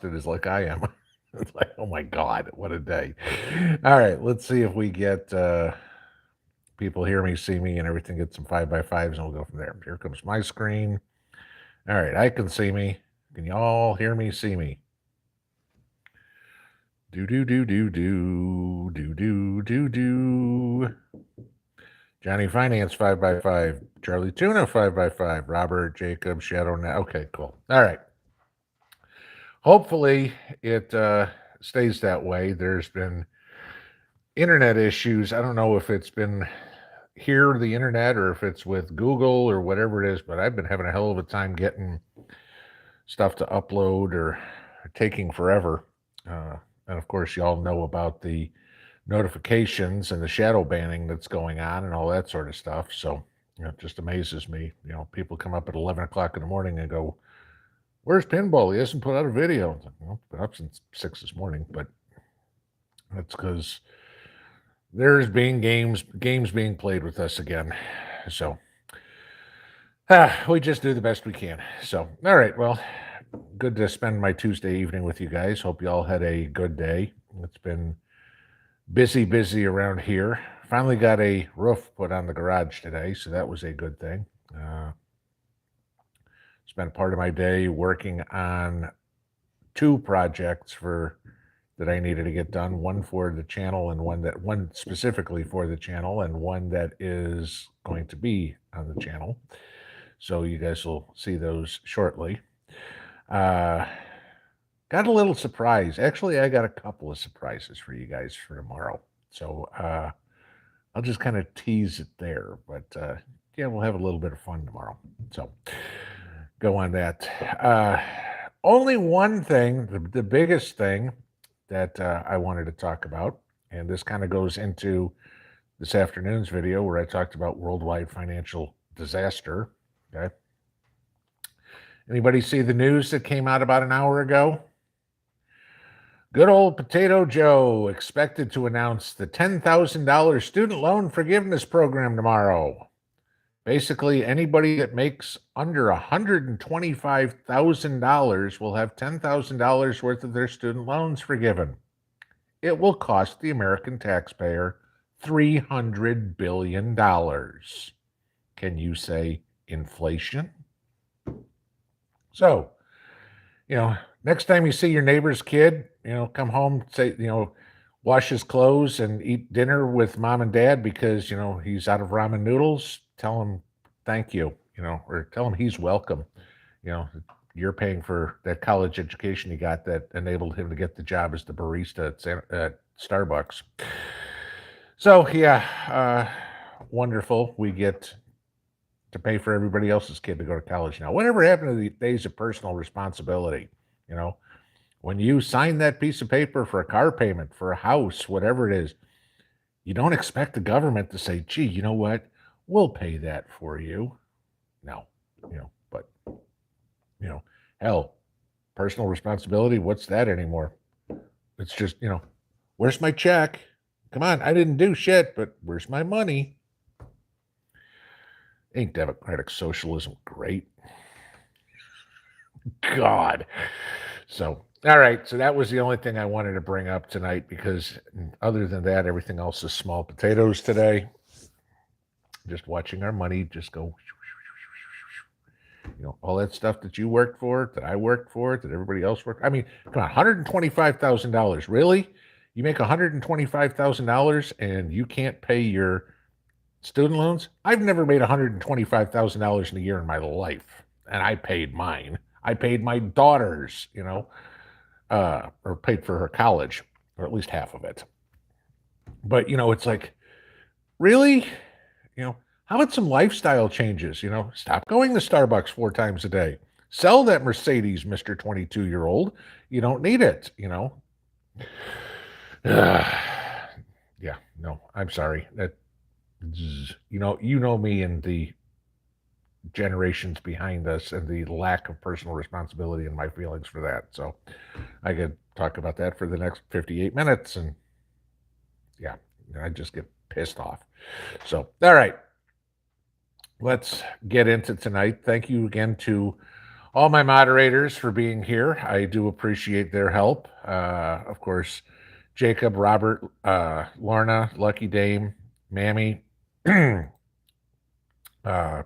exhausted as like I am. It's like, oh my God, what a day. All right, let's see if we get people hear me, see me, and everything gets some 5x5s, and we'll go from there. Here comes my screen. All right, I can see me. Can you all hear me, see me? Do do do do do do do do do. Johnny Finance 5x5. Charlie Tuna 5x5. Robert Jacob Shadow. Okay, cool. All right. Hopefully it stays that way. There's been internet issues. I don't know if it's been here, the internet, or if it's with Google or whatever it is, but I've been having a hell of a time getting stuff to upload or taking forever. And of course, y'all know about the notifications and the shadow banning that's going on and all that sort of stuff. So it just amazes me. People come up at 11 o'clock in the morning and go, "Where's Pinball? He hasn't put out a video." It's like, well, been up since 6 this morning, but that's because there's being games being played with us again. So we just do the best we can. So, all right, well, good to spend my Tuesday evening with you guys. Hope you all had a good day. It's been busy around here. Finally got a roof put on the garage today, so that was a good thing. Spent part of my day working on 2 projects that I needed to get done. One for the channel, and one specifically for the channel, and one that is going to be on the channel. So you guys will see those shortly. Got a little surprise. Actually, I got a couple of surprises for you guys for tomorrow. So I'll just kind of tease it there. But yeah, we'll have a little bit of fun tomorrow. So go on that. Only one thing, the biggest thing that I wanted to talk about, and this kind of goes into this afternoon's video where I talked about worldwide financial disaster. Okay. Anybody see the news that came out about an hour ago? Good old Potato Joe expected to announce the $10,000 student loan forgiveness program tomorrow. Basically, anybody that makes under $125,000 will have $10,000 worth of their student loans forgiven. It will cost the American taxpayer $300 billion. Can you say inflation? So, next time you see your neighbor's kid, come home, say, wash his clothes and eat dinner with mom and dad because, he's out of ramen noodles, tell him thank you, or tell him he's welcome. You're paying for that college education he got that enabled him to get the job as the barista at Starbucks. So, yeah, wonderful. We get to pay for everybody else's kid to go to college now. Whatever happened to the days of personal responsibility? When you sign that piece of paper for a car payment, for a house, whatever it is, you don't expect the government to say, gee, you know what? We'll pay that for you. No, but, hell, personal responsibility, what's that anymore? It's just, where's my check? Come on, I didn't do shit, but where's my money? Ain't democratic socialism great? God. So, all right. So that was the only thing I wanted to bring up tonight because other than that, everything else is small potatoes today. Just watching our money just go, all that stuff that you worked for, that I worked for, that everybody else worked. I mean, come on, $125,000. Really? You make $125,000 and you can't pay your student loans? I've never made $125,000 in a year in my life, and I paid mine. I paid my daughter's, or paid for her college, or at least half of it. But, it's like, really? How about some lifestyle changes? Stop going to Starbucks 4 times a day. Sell that Mercedes, Mr. 22-year-old. You don't need it, Yeah, no, I'm sorry. That, you know me and the generations behind us and the lack of personal responsibility and my feelings for that. So I could talk about that for the next 58 minutes. And yeah, I just get pissed off. So, all right, let's get into tonight. Thank you again to all my moderators for being here. I do appreciate their help. Of course, Jacob, Robert, Lorna, Lucky Dame, Mammy, uh,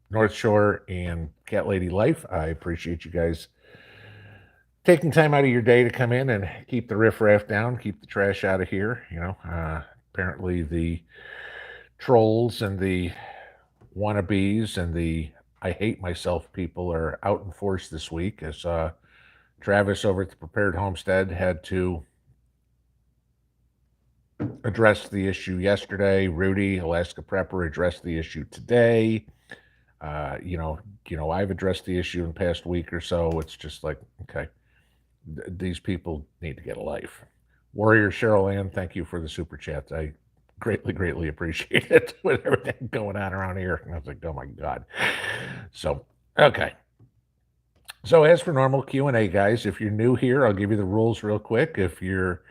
North Shore, and Cat Lady Life. I appreciate you guys taking time out of your day to come in and keep the riffraff down, keep the trash out of here. Apparently the trolls and the wannabes and the I hate myself people are out in force this week, as Travis over at the Prepared Homestead had to address the issue yesterday. Rudy, Alaska Prepper, addressed the issue today. I've addressed the issue in the past week or so. It's just like, okay, these people need to get a life. Warrior Cheryl Ann, thank you for the super chats. I greatly appreciate it with everything going on around here. And I was like, oh my God. So, okay. So as for normal Q&A, guys, if you're new here, I'll give you the rules real quick. If you're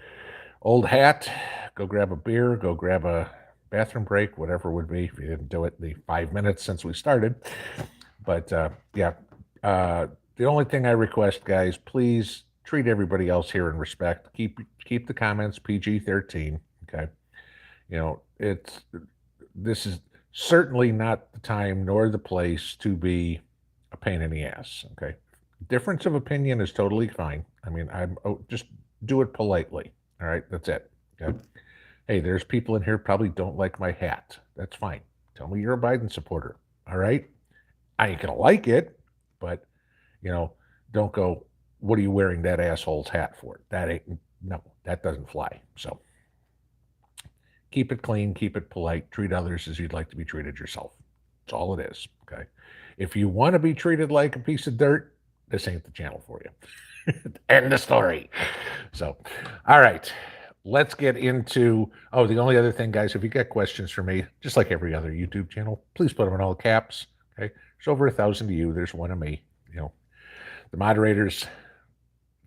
old hat, go grab a beer, go grab a bathroom break, whatever it would be if you didn't do it in the 5 minutes since we started. But the only thing I request, guys, please treat everybody else here in respect. Keep the comments PG-13. Okay, this is certainly not the time nor the place to be a pain in the ass. Okay, difference of opinion is totally fine. I mean, just do it politely. All right, that's it. Okay. Hey, there's people in here probably don't like my hat. That's fine. Tell me you're a Biden supporter. All right, I ain't gonna like it, but don't go, what are you wearing that asshole's hat for? That doesn't fly. So keep it clean, keep it polite, treat others as you'd like to be treated yourself. That's all it is. Okay. If you want to be treated like a piece of dirt, this ain't the channel for you. End the story. So, all right. Let's get into, the only other thing, guys, if you got questions for me, just like every other YouTube channel, please put them in all caps. Okay. There's over 1,000 of you. There's one of me. The moderators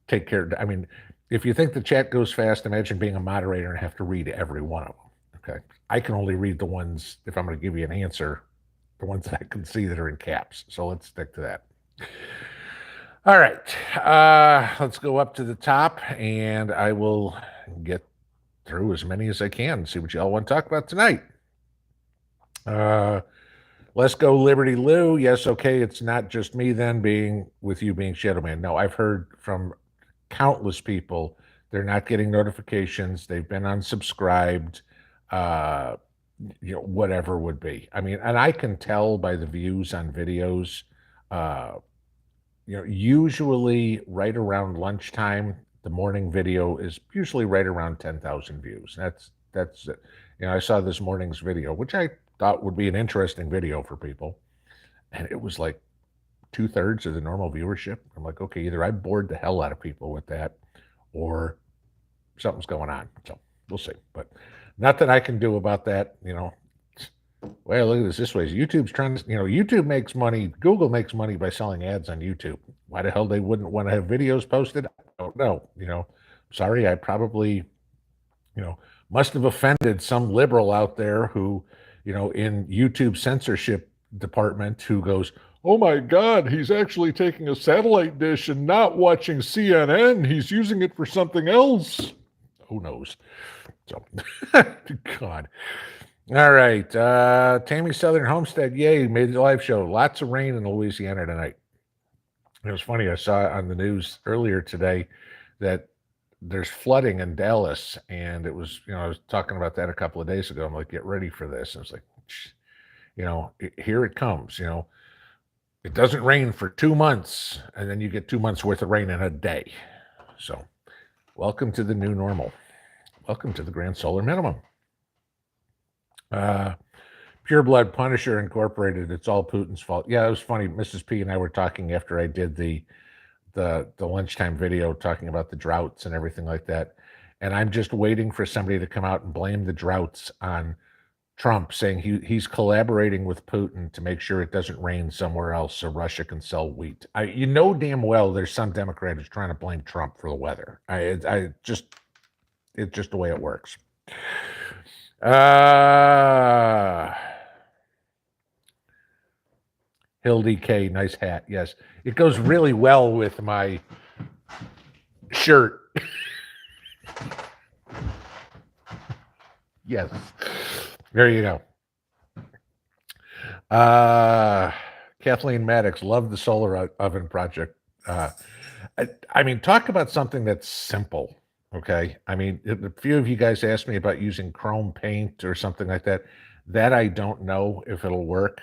take care. I mean, if you think the chat goes fast, imagine being a moderator and have to read every one of them. Okay. I can only read the ones, if I'm going to give you an answer, the ones that I can see that are in caps. So let's stick to that. All right. Let's go up to the top and I will get through as many as I can, see what y'all want to talk about tonight. Let's go Liberty Lou. Yes, okay, it's not just me then being Shadow Man. No, I've heard from countless people. They're not getting notifications. They've been unsubscribed, whatever would be. I mean, and I can tell by the views on videos, usually right around lunchtime, the morning video is usually right around 10,000 views. That's it. I saw this morning's video, which I thought would be an interesting video for people, and it was like 2/3 of the normal viewership. I'm like, okay, either I bored the hell out of people with that, or something's going on. So we'll see, but nothing I can do about that. Well, look at this way. YouTube's trying to, YouTube makes money. Google makes money by selling ads on YouTube. Why the hell they wouldn't want to have videos posted? I don't know. Sorry, I probably, must have offended some liberal out there who, in YouTube censorship department who goes, oh my God, he's actually taking a satellite dish and not watching CNN. He's using it for something else. Who knows? So, God. All right. Tammy Southern Homestead, yay, made the live show. Lots of rain in Louisiana tonight. It was funny. I saw on the news earlier today that there's flooding in Dallas, and it was, I was talking about that a couple of days ago. I'm like, get ready for this. And it's like, here it comes. It doesn't rain for 2 months, and then you get 2 months worth of rain in a day. So, welcome to the new normal. Welcome to the Grand Solar Minimum. Pure Blood Punisher Incorporated. It's all Putin's fault. Yeah, it was funny. Mrs. P and I were talking after I did the lunchtime video talking about the droughts and everything like that. And I'm just waiting for somebody to come out and blame the droughts on Trump, saying he's collaborating with Putin to make sure it doesn't rain somewhere else so Russia can sell wheat. Damn well there's some Democrat who's trying to blame Trump for the weather. It's just the way it works. Hildy K, nice hat. Yes, it goes really well with my shirt. Yes, there you go. Kathleen Maddox, love the solar oven project. I mean, talk about something that's simple. Okay, I mean, a few of you guys asked me about using chrome paint or something like that. That I don't know if it'll work.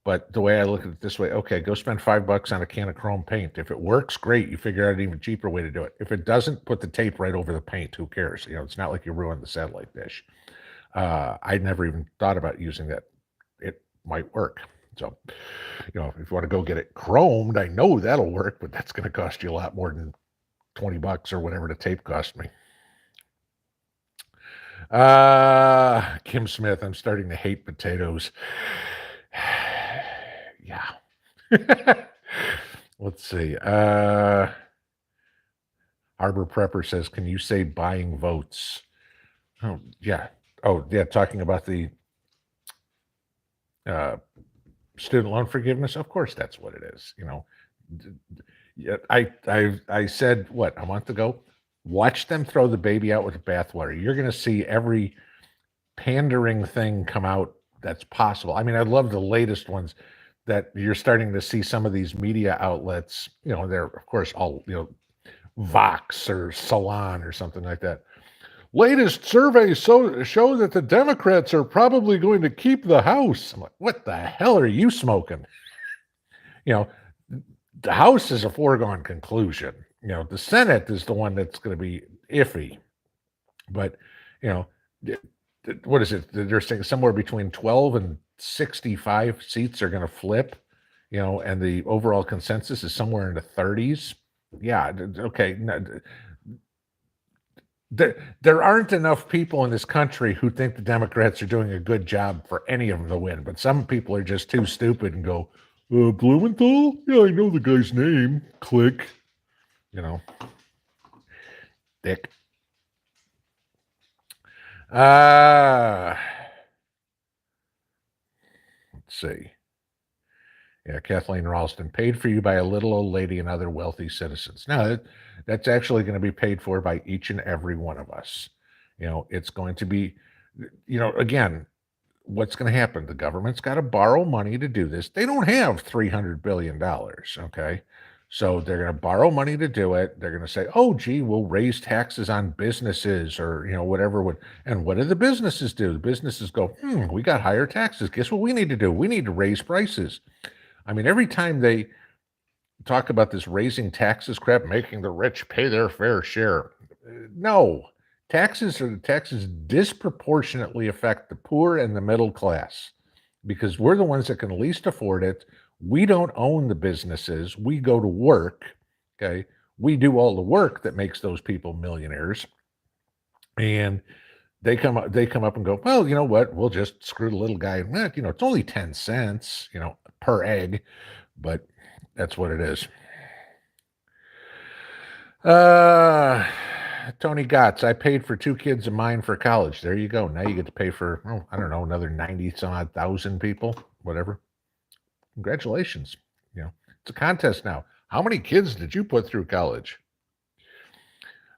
But the way I look at it this way, okay, go spend $5 on a can of chrome paint. If it works, great. You figure out an even cheaper way to do it. If it doesn't, put the tape right over the paint. Who cares? You know, it's not like you ruined the satellite dish. I never even thought about using that. It might work. So, you know, if you want to go get it chromed, I know that'll work, but that's going to cost you a lot more than $20 or whatever the tape cost me. Kim Smith, I'm starting to hate potatoes. Yeah. Let's see. Harbor Prepper says, can you say buying votes? Oh, yeah. Oh, yeah. Talking about the student loan forgiveness. Of course, that's what it is. You know, yeah, I said what a month ago. Watch them throw the baby out with the bathwater. You're going to see every pandering thing come out that's possible. I mean, I love the latest ones that you're starting to see. Some of these media outlets, you know, they're of course all, you know, Vox or Salon or something like that. Latest surveys show that the Democrats are probably going to keep the House. I'm like, what the hell are you smoking? You know, the House is a foregone conclusion. You know, the Senate is the one that's going to be iffy. But, you know, what is it? They're saying somewhere between 12 and 65 seats are going to flip, you know, and the overall consensus is somewhere in the 30s. Yeah, okay. There aren't enough people in this country who think the Democrats are doing a good job for any of them to win, but some people are just too stupid and go, Blumenthal? Yeah, I know the guy's name. Click. You know. Dick. Let's see. Yeah, Kathleen Ralston, paid for you by a little old lady and other wealthy citizens. Now, that's actually going to be paid for by each and every one of us. You know, it's going to be, you know, again, what's going to happen? The government's got to borrow money to do this. They don't have $300 billion, okay? So they're going to borrow money to do it. They're going to say, oh, gee, we'll raise taxes on businesses or, you know, whatever. And what do the businesses do? The businesses go, we got higher taxes. Guess what we need to do? We need to raise prices. I mean, every time they talk about this raising taxes crap, making the rich pay their fair share. No, taxes disproportionately affect the poor and the middle class because we're the ones that can least afford it. We don't own the businesses. We go to work. Okay. We do all the work that makes those people millionaires. And they come up and go, well, you know what? We'll just screw the little guy. You know, it's only 10 cents, you know, per egg, but that's what it is. Tony Gotts, I paid for 2 kids of mine for college. There you go. Now you get to pay for, I don't know, another 90 some odd thousand people, whatever. Congratulations. You know, it's a contest now. How many kids did you put through college?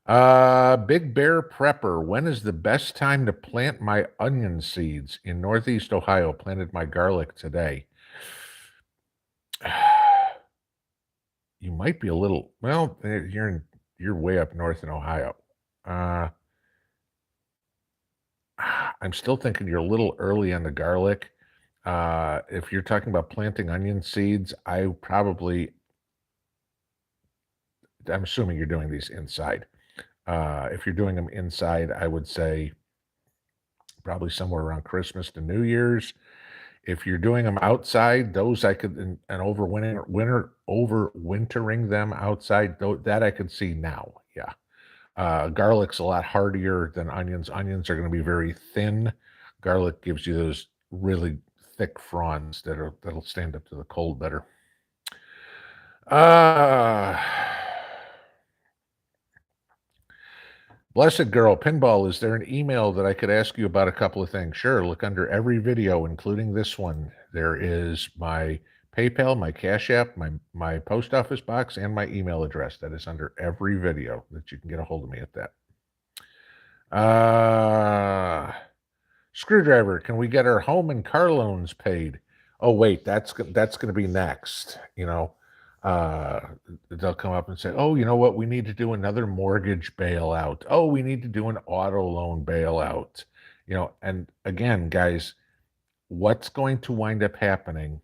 Big Bear Prepper, when is the best time to plant my onion seeds? In Northeast Ohio, planted my garlic today. You might be a little, well, you're way up north in Ohio. I'm still thinking you're a little early on the garlic. If you're talking about planting onion seeds, I'm assuming you're doing these inside. If you're doing them inside, I would say probably somewhere around Christmas to New Year's. If you're doing them outside, those I could, and overwintering them outside, that I could see now. Yeah. Garlic's a lot hardier than onions. Onions are going to be very thin. Garlic gives you those really thick fronds that'll stand up to the cold better. Blessed Girl, Pinball, is there an email that I could ask you about a couple of things? Sure, look under every video, including this one. There is my PayPal, my Cash App, my post office box, and my email address. That is under every video that you can get a hold of me at that. Screwdriver, can we get our home and car loans paid? Oh, wait, that's going to be next. They'll come up and say, oh, you know what? We need to do another mortgage bailout. Oh, we need to do an auto loan bailout. And again, guys, what's going to wind up happening?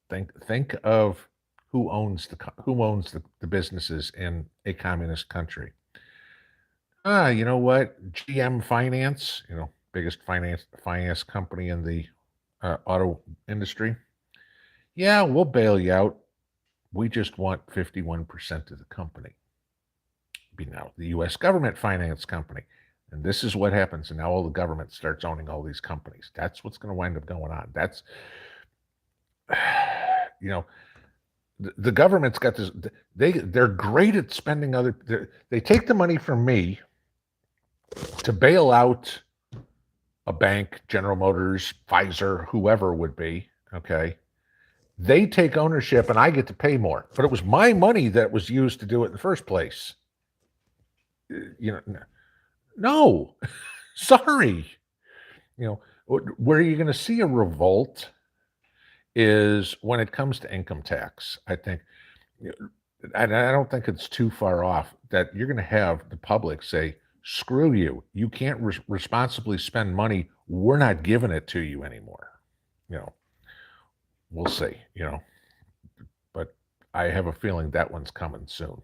Think of who owns the businesses in a communist country. You know what? GM Finance, biggest finance company in the auto industry. Yeah, we'll bail you out. We just want 51% of the company. Be now the U.S. government finance company. And this is what happens. And now all the government starts owning all these companies. That's what's going to wind up going on. That's, the government's got this. They're great at spending they take the money from me to bail out a bank, General Motors, Pfizer, whoever would be, okay? They take ownership and I get to pay more. But it was my money that was used to do it in the first place. No, sorry. Where you're going to see a revolt is when it comes to income tax. I think, and I don't think it's too far off that you're going to have the public say, screw you. You can't responsibly spend money. We're not giving it to you anymore. We'll see, but I have a feeling that one's coming soon.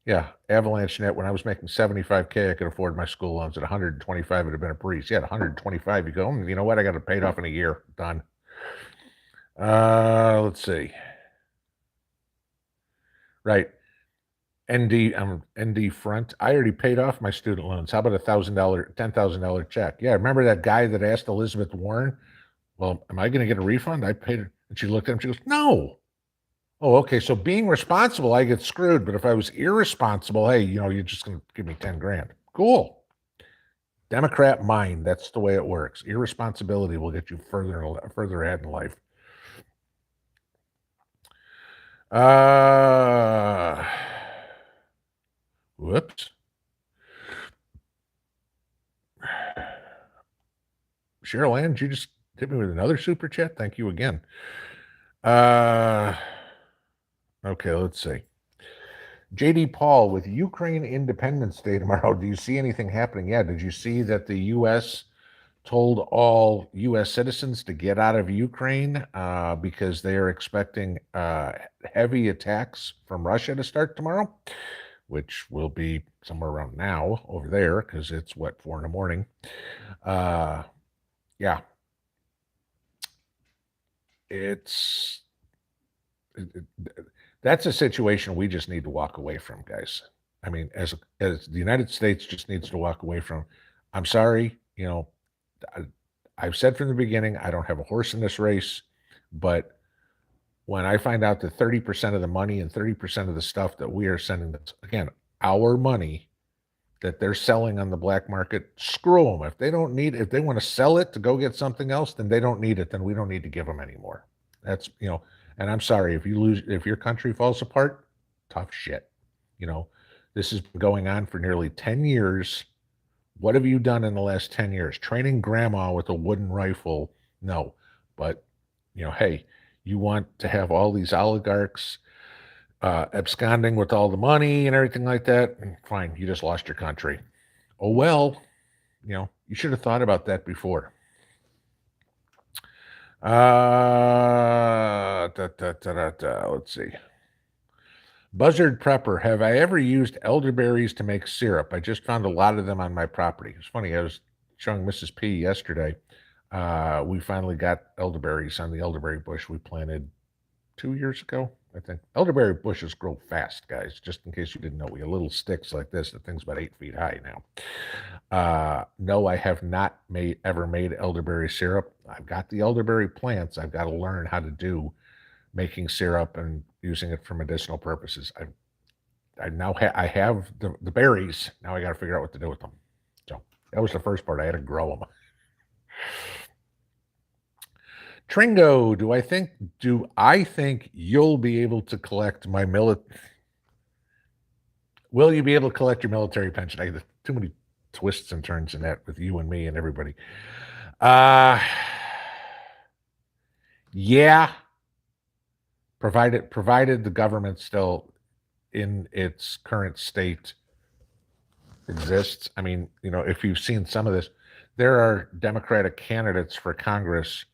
Yeah, Avalanche Net. When I was making $75K, I could afford my school loans. At 125, it'd have been a breeze. Yeah, at 125, you go, you know what? I got it paid off in a year. Done. Let's see. Right. ND Front. I already paid off my student loans. How about $10,000 check? Yeah, remember that guy that asked Elizabeth Warren, well, am I going to get a refund? I paid it. And she looked at him, she goes, no. Oh, okay. So being responsible, I get screwed. But if I was irresponsible, hey, you're just going to give me 10 grand. Cool. Democrat mind. That's the way it works. Irresponsibility will get you further ahead in life. Whoops. Cheryl Ann, did you just hit me with another super chat? Thank you again. Okay, let's see. JD Paul, with Ukraine Independence Day tomorrow, do you see anything happening? Yeah, did you see that the U.S. told all U.S. citizens to get out of Ukraine because they are expecting heavy attacks from Russia to start tomorrow, which will be somewhere around now over there because it's, 4 in the morning. Yeah. That's a situation we just need to walk away from, guys. I mean, as the United States just needs to walk away from. I'm sorry, I've said from the beginning, I don't have a horse in this race, but when I find out that 30% of the money and 30% of the stuff that we are sending, again, our money that they're selling on the black market, screw them. If they want to sell it to go get something else, then they don't need it. Then we don't need to give them anymore. That's, and I'm sorry, if your country falls apart, tough shit. This has been going on for nearly 10 years. What have you done in the last 10 years? Training grandma with a wooden rifle? No. But, hey, you want to have all these oligarchs absconding with all the money and everything like that? Fine, you just lost your country. Oh, well, you should have thought about that before. Let's see. Buzzard Prepper, have I ever used elderberries to make syrup? I just found a lot of them on my property. It's funny, I was showing Mrs. P yesterday. We finally got elderberries on the elderberry bush we planted 2 years ago, I think. Elderberry bushes grow fast, guys, just in case you didn't know. We have little sticks like this. The thing's about 8 feet high now. No, I have not ever made elderberry syrup. I've got the elderberry plants. I've got to learn how to do making syrup and using it for medicinal purposes. I have the berries. Now I got to figure out what to do with them. So that was the first part. I had to grow them. Tringo, do I think you'll be able to collect my will you be able to collect your military pension? There's too many twists and turns in that with you and me and everybody. Uh yeah, provided the government still in its current state exists. I mean, if you've seen some of this, there are Democratic candidates for Congress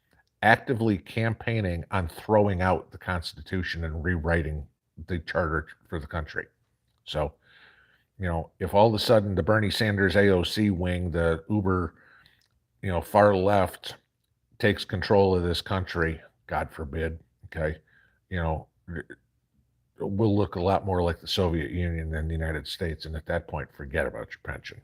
actively campaigning on throwing out the Constitution and rewriting the charter for the country. So, if all of a sudden the Bernie Sanders AOC wing, the uber, far left, takes control of this country, God forbid, okay, you know, we'll look a lot more like the Soviet Union than the United States. And at that point, forget about your pension.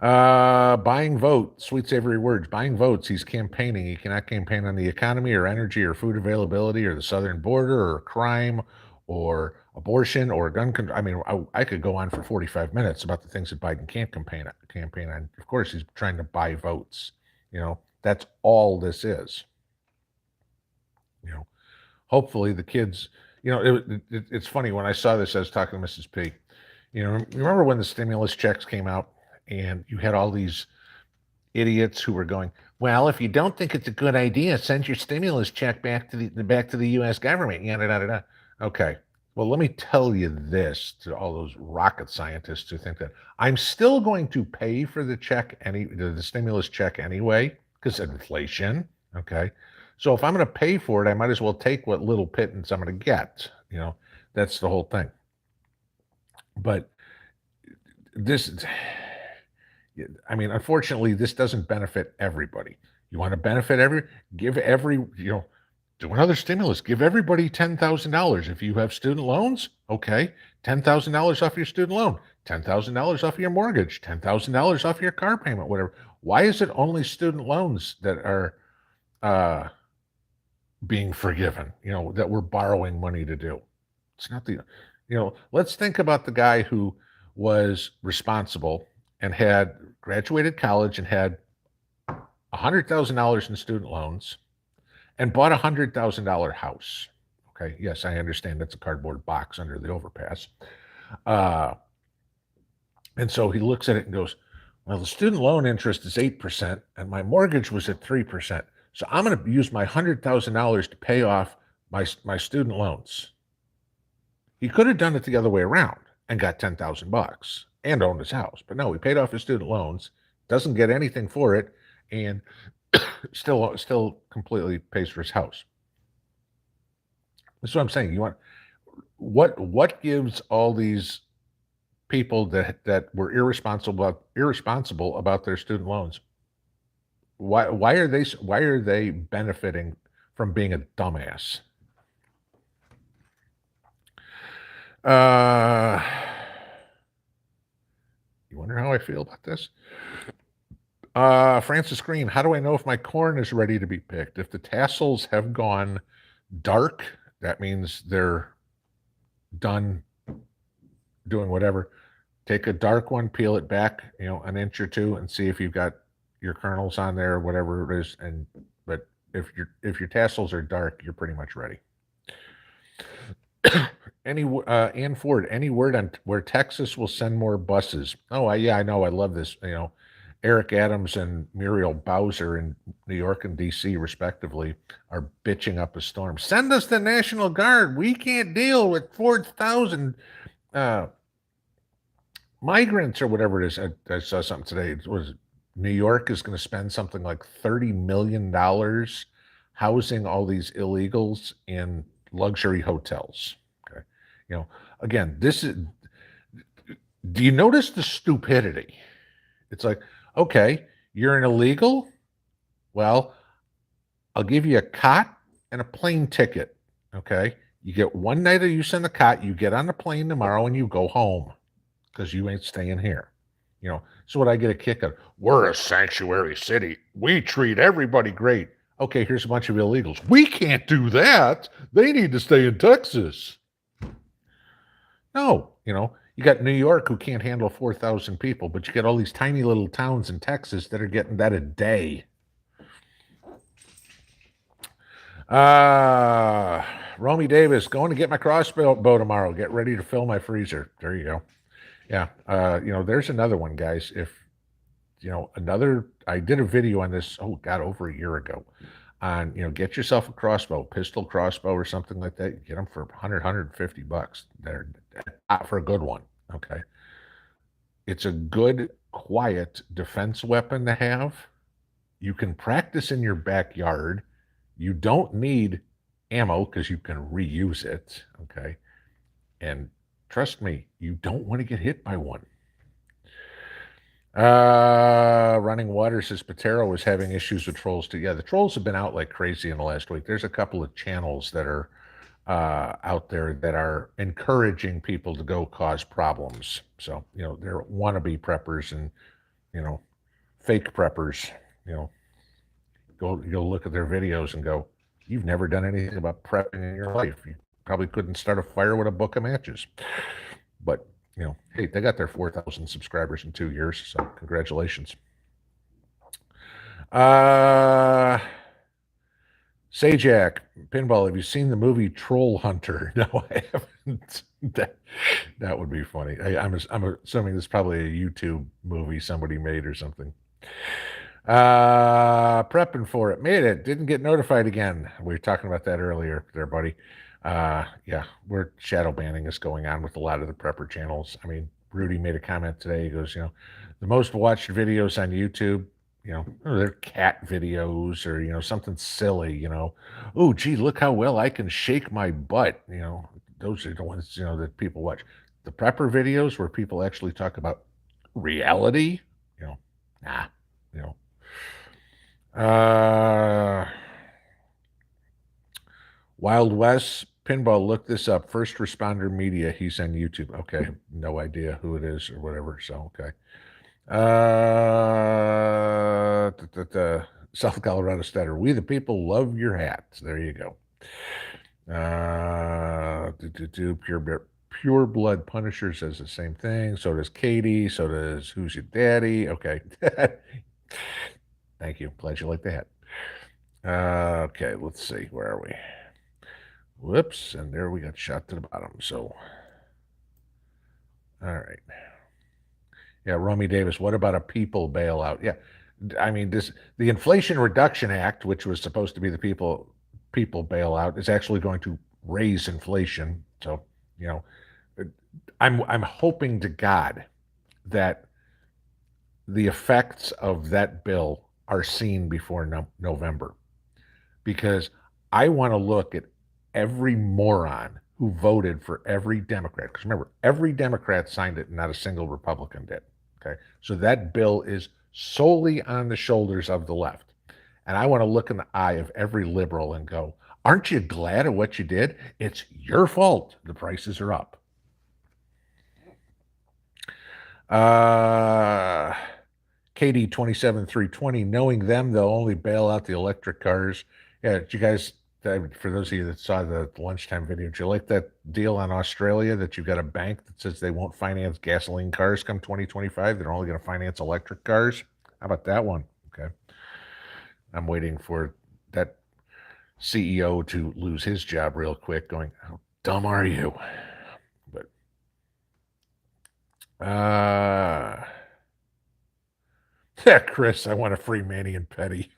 Buying vote, sweet savory words. Buying votes. He's campaigning. He cannot campaign on the economy or energy or food availability or the southern border or crime or abortion or gun control. I mean, I could go on for 45 minutes about the things that Biden can't campaign on. Of course, he's trying to buy votes. That's all this is. Hopefully the kids. It's funny, when I saw this, I was talking to Mrs. P. Remember when the stimulus checks came out? And you had all these idiots who were going, well, if you don't think it's a good idea, send your stimulus check back to the U.S. government. Yada, yada, yada. Okay. Well, let me tell you this to all those rocket scientists who think that I'm still going to pay for the stimulus check anyway, because of inflation. Okay. So if I'm going to pay for it, I might as well take what little pittance I'm going to get. That's the whole thing. But unfortunately, this doesn't benefit everybody. You want to benefit do another stimulus. Give everybody $10,000. If you have student loans, okay, $10,000 off your student loan, $10,000 off your mortgage, $10,000 off your car payment, whatever. Why is it only student loans that are being forgiven, that we're borrowing money to do? It's not let's think about the guy who was responsible and had graduated college and had $100,000 in student loans and bought a $100,000 house. Okay. Yes, I understand that's a cardboard box under the overpass. And so he looks at it and goes, well, the student loan interest is 8% and my mortgage was at 3%. So I'm going to use my $100,000 to pay off my student loans. He could have done it the other way around and got $10,000 and owned his house. But no, he paid off his student loans, doesn't get anything for it, and still completely pays for his house. That's what I'm saying. You want what gives all these people that were irresponsible about their student loans? Why are they benefiting from being a dumbass? You wonder how I feel about this? Francis Green, how do I know if my corn is ready to be picked? If the tassels have gone dark, that means they're done doing whatever. Take a dark one, peel it back, an inch or two, and see if you've got your kernels on there or whatever it is. But if your tassels are dark, you're pretty much ready. Ann Ford, any word on where Texas will send more buses? Oh, yeah, I know. I love this. Eric Adams and Muriel Bowser in New York and D.C., respectively, are bitching up a storm. Send us the National Guard. We can't deal with 4,000 migrants or whatever it is. I saw something today. It was New York is going to spend something like $30 million housing all these illegals in luxury hotels. Okay. Again, do you notice the stupidity? It's like, okay, you're an illegal. Well, I'll give you a cot and a plane ticket. Okay. You get one night of use on the cot, you get on the plane tomorrow and you go home because you ain't staying here. So what I get a kick of, we're a sanctuary city. We treat everybody great. Okay, here's a bunch of illegals. We can't do that. They need to stay in Texas. No, You got New York who can't handle 4,000 people, but you got all these tiny little towns in Texas that are getting that a day. Uh, Romy Davis, going to get my crossbow tomorrow. Get ready to fill my freezer. There you go. Yeah. There's another one, guys. If, I did a video on this, oh God, over a year ago on, get yourself a crossbow, pistol crossbow or something like that. You get them for 100, $150. They're not for a good one. Okay. It's a good, quiet defense weapon to have. You can practice in your backyard. You don't need ammo because you can reuse it. Okay. And trust me, you don't want to get hit by one. Running Water says Patero was having issues with trolls too. Yeah, the trolls have been out like crazy in the last week. There's a couple of channels that are out there that are encouraging people to go cause problems. So, they're wannabe preppers and, fake preppers, you'll look at their videos and go, you've never done anything about prepping in your life. You probably couldn't start a fire with a book of matches. But, hey, they got their 4,000 subscribers in 2 years, so congratulations. Sajak, Pinball, have you seen the movie Troll Hunter? No, I haven't. That would be funny. I'm assuming this is probably a YouTube movie somebody made or something. Prepping for it. Made it. Didn't get notified again. We were talking about that earlier there, buddy. Yeah, we're shadow banning is going on with a lot of the prepper channels. I mean, Rudy made a comment today. He goes, the most watched videos on YouTube, they're cat videos or, something silly, oh, gee, look how well I can shake my butt. Those are the ones, that people watch. The prepper videos where people actually talk about reality, nah, Wild West Pinball, look this up. First Responder Media. He's on YouTube. Okay, no idea who it is or whatever. So okay. South Colorado Statter. We the people love your hats. There you go. Pure Blood Punisher says the same thing. So does Katie. So does Who's Your Daddy. Okay. Thank you. Glad you like the hat. Okay, let's see. Where are we? Whoops, and there we got shot to the bottom. So, all right. Yeah, Romy Davis, what about a people bailout? Yeah, I mean, the Inflation Reduction Act, which was supposed to be the people bailout, is actually going to raise inflation. So, I'm hoping to God that the effects of that bill are seen before November, because I want to look at every moron who voted for every Democrat. Because remember, every Democrat signed it and not a single Republican did. Okay. So that bill is solely on the shoulders of the left. And I want to look in the eye of every liberal and go, aren't you glad of what you did? It's your fault the prices are up. KD 27320, knowing them, they'll only bail out the electric cars. Yeah, did you guys, for those of you that saw the lunchtime video, did you like that deal on Australia that you've got a bank that says they won't finance gasoline cars come 2025? They're only going to finance electric cars? How about that one? Okay. I'm waiting for that CEO to lose his job real quick, going, how dumb are you? But, yeah, Chris, I want a free Manny and Petty.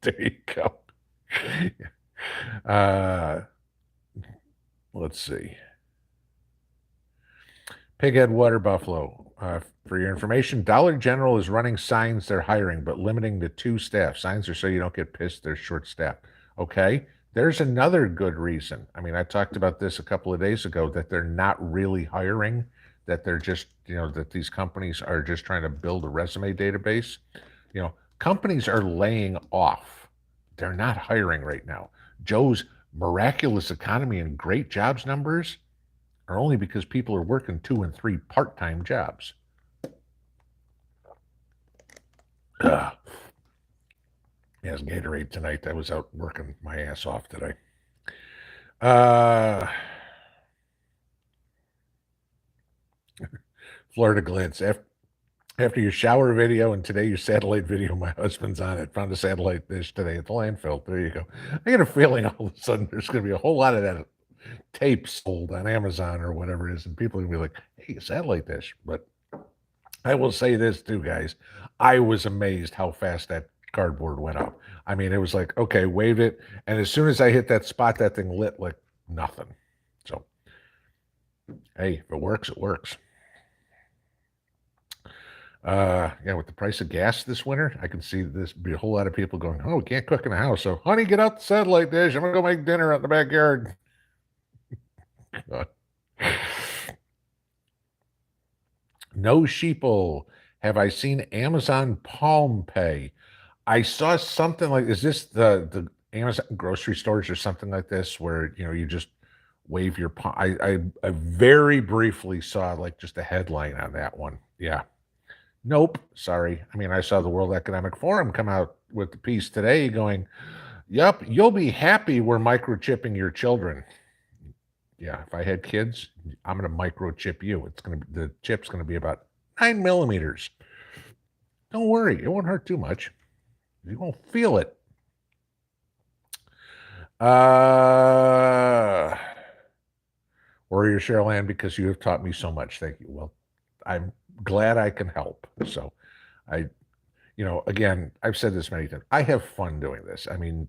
There you go. Let's see. Pighead Water Buffalo. For your information, Dollar General is running signs they're hiring, but limiting to 2 staff. Signs are so you don't get pissed they're short staffed. Okay. There's another good reason. I mean, I talked about this a couple of days ago that they're not really hiring, that they're just, that these companies are just trying to build a resume database. Companies are laying off. They're not hiring right now. Joe's miraculous economy and great jobs numbers are only because people are working 2 and 3 part-time jobs. Yeah, it's Gatorade tonight. I was out working my ass off today. Florida Glitz. After your shower video and today your satellite video, my husband's on it. Found a satellite dish today at the landfill. There you go. I get a feeling all of a sudden there's going to be a whole lot of that tape sold on Amazon or whatever it is, and people are going to be like, hey, a satellite dish. But I will say this too, guys. I was amazed how fast that cardboard went up. I mean, it was like, okay, wave it. And as soon as I hit that spot, that thing lit like nothing. So, hey, if it works, it works. Yeah, with the price of gas this winter, I can see this be a whole lot of people going, oh, we can't cook in the house. So, honey, get out the satellite dish. I'm going to go make dinner out in the backyard. No sheeple. Have I seen Amazon Palm Pay? I saw something like, is this the Amazon grocery stores or something like this where, you just wave your palm? I very briefly saw like just a headline on that one. Yeah. Nope. Sorry. I mean, I saw the World Economic Forum come out with the piece today going, yep, you'll be happy we're microchipping your children. Yeah, if I had kids, I'm going to microchip you. The chip's going to be about 9 millimeters. Don't worry, it won't hurt too much. You won't feel it. Warrior Cheryl Ann, because you have taught me so much. Thank you. Well, I'm glad I can help. So again, I've said this many times. I have fun doing this. I mean,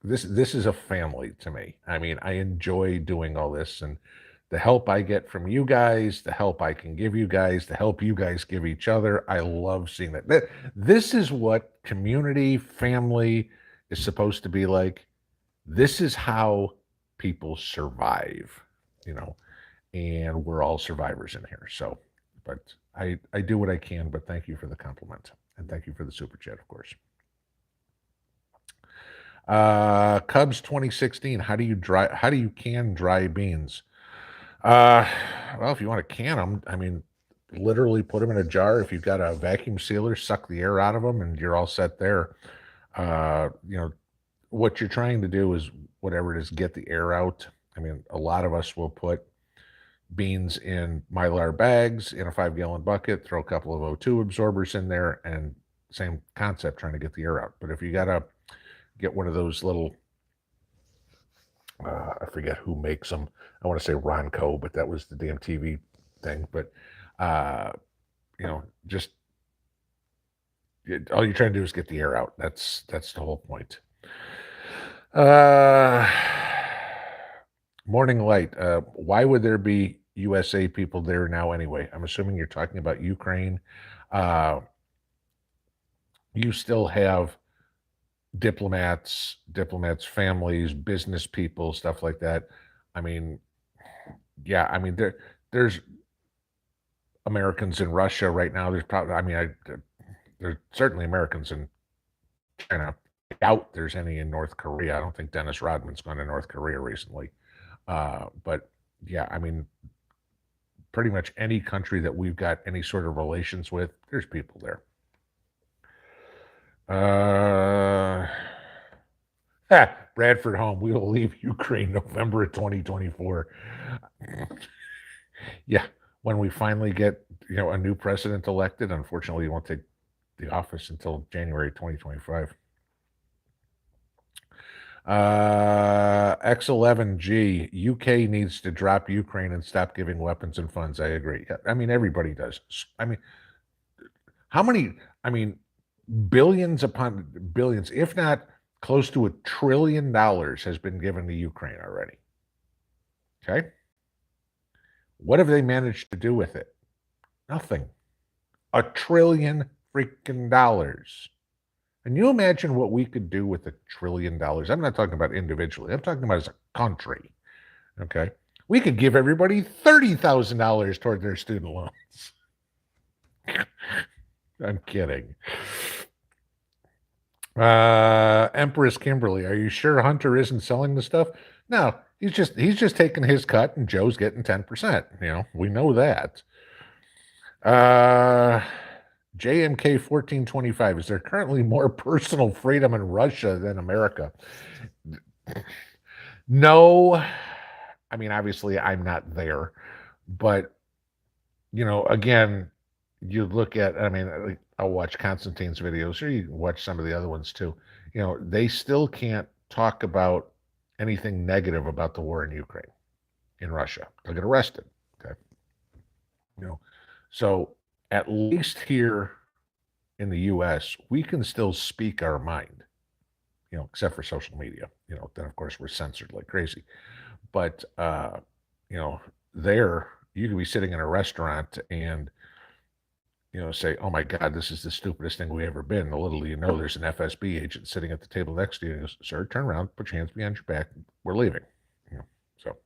this is a family to me. I mean, I enjoy doing all this, and the help I get from you guys, the help I can give you guys, the help you guys give each other. I love seeing that. This is what community, family is supposed to be like. This is how people survive, and we're all survivors in here. So, but I do what I can, but thank you for the compliment, and thank you for the super chat, of course. Cubs 2016. How do you can dry beans? Well, if you want to can them, I mean, literally put them in a jar. If you've got a vacuum sealer, suck the air out of them, and you're all set there. What you're trying to do is whatever it is, get the air out. I mean, a lot of us will put beans in Mylar bags in a 5-gallon bucket, throw a couple of O2 absorbers in there, and same concept, trying to get the air out. But if you got to get one of those little, I forget who makes them. I want to say Ronco, but that was the damn TV thing. But, just all you're trying to do is get the air out. That's the whole point. Morning Light. Why would there be USA people there now anyway? I'm assuming you're talking about Ukraine. You still have diplomats, families, business people, stuff like that. I mean, yeah, I mean, there's Americans in Russia right now. There's probably, there's certainly Americans in China. I doubt there's any in North Korea. I don't think Dennis Rodman's gone to North Korea recently. But yeah, I mean, pretty much any country that we've got any sort of relations with, there's people there. Bradford Home, we will leave Ukraine November of 2024. Yeah, when we finally get a new president elected. Unfortunately, he won't take the office until January 2025. X11G, UK needs to drop Ukraine and stop giving weapons and funds. I agree. I mean, everybody does. I mean, how many? I mean, billions upon billions, if not close to $1 trillion, has been given to Ukraine already. Okay. What have they managed to do with it? Nothing. $1 trillion freaking dollars. And you imagine what we could do with $1 trillion. I'm not talking about individually. I'm talking about as a country. Okay. We could give everybody $30,000 toward their student loans. I'm kidding. Empress Kimberly, are you sure Hunter isn't selling the stuff? No, he's just taking his cut and Joe's getting 10%. We know that. JMK 1425, is there currently more personal freedom in Russia than America? No. I mean, obviously I'm not there, but again, you look at, I mean, I'll watch Constantine's videos, or you can watch some of the other ones too. They still can't talk about anything negative about the war in Ukraine, in Russia. They'll get arrested. Okay. You know, so at least here in the US, we can still speak our mind, except for social media. Then of course we're censored like crazy. But you know, there you could be sitting in a restaurant and say, "Oh my God, this is the stupidest thing we ever been." The little do you know, there's an FSB agent sitting at the table next to you and goes, "Sir, turn around, put your hands behind your back. We're leaving." So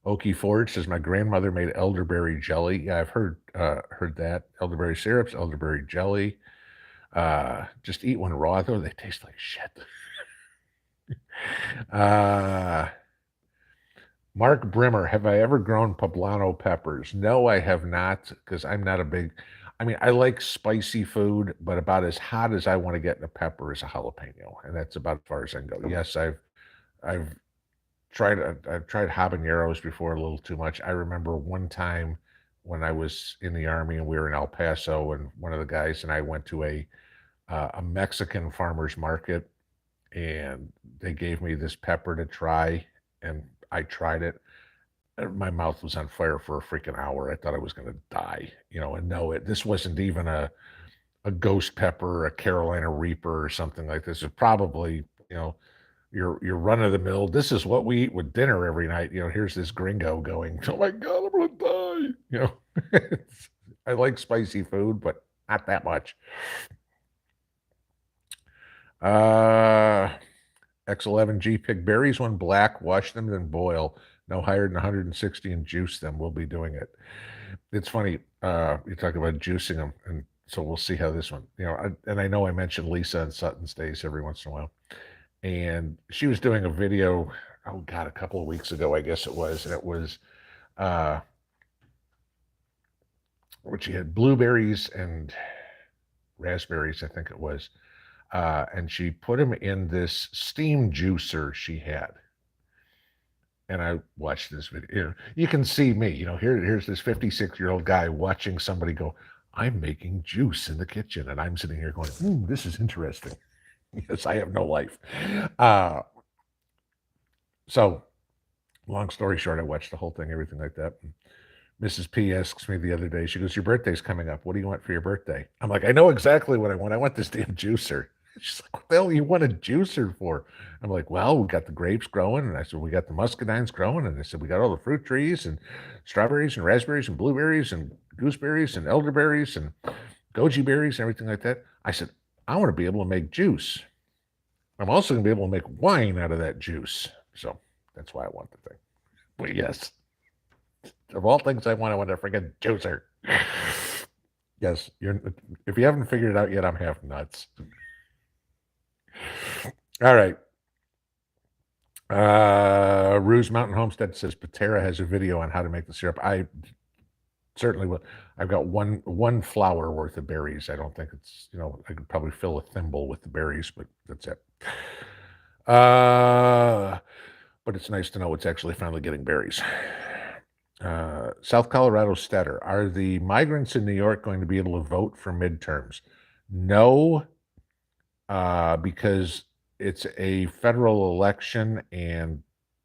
Okie Ford says my grandmother made elderberry jelly. Yeah, I've heard that. Elderberry syrups, elderberry jelly. Just eat one raw though. They taste like shit. Mark Brimmer, have I ever grown poblano peppers? No, I have not, because I'm not a big. I mean, I like spicy food, but about as hot as I want to get in a pepper is a jalapeno, and that's about as far as I can go. Yes, I've I've tried habaneros before a little too much. I remember one time when I was in the Army and we were in El Paso, and one of the guys and I went to a Mexican farmer's market, and they gave me this pepper to try, and I tried it. And my mouth was on fire for a freaking hour. I thought I was going to die, and no, this wasn't even a ghost pepper, a Carolina Reaper or something like this. It's probably, your run of the mill. This is what we eat with dinner every night. Here's this gringo going, "Oh my God, I'm gonna die." I like spicy food, but not that much. X11G, pick berries when black, wash them, then boil. No higher than 160 and juice them. We'll be doing it. It's funny, you talk about juicing them, and so we'll see how this one, and I know I mentioned Lisa and Sutton's Days every once in a while. And she was doing a video, oh God, a couple of weeks ago, I guess it was, and it was what she had, blueberries and raspberries, I think it was, and she put them in this steam juicer she had. And I watched this video. You can see me, here's this 56-year-old guy watching somebody go, "I'm making juice in the kitchen," and I'm sitting here going, "This is interesting." Yes, I have no life. So long story short, I watched the whole thing, everything like that. And Mrs. P asks me the other day, she goes, "Your birthday's coming up. What do you want for your birthday?" I'm like, "I know exactly what I want. I want this damn juicer." She's like, "What the hell you want a juicer for?" I'm like, "Well, we got the grapes growing." And I said, "We got the muscadines growing." And I said, "We got all the fruit trees and strawberries and raspberries and blueberries and gooseberries and elderberries and goji berries and everything like that." I said, "I want to be able to make juice. I'm also going to be able to make wine out of that juice." So that's why I want the thing. But yes, of all things I want a freaking juicer. Yes, if you haven't figured it out yet, I'm half nuts. All right. Ruse Mountain Homestead says Patera has a video on how to make the syrup. I certainly will. I've got one flower worth of berries. I don't think it's, I could probably fill a thimble with the berries, but that's it. But it's nice to know it's actually finally getting berries. South Colorado Stetter, are the migrants in New York going to be able to vote for midterms? No, because it's a federal election, and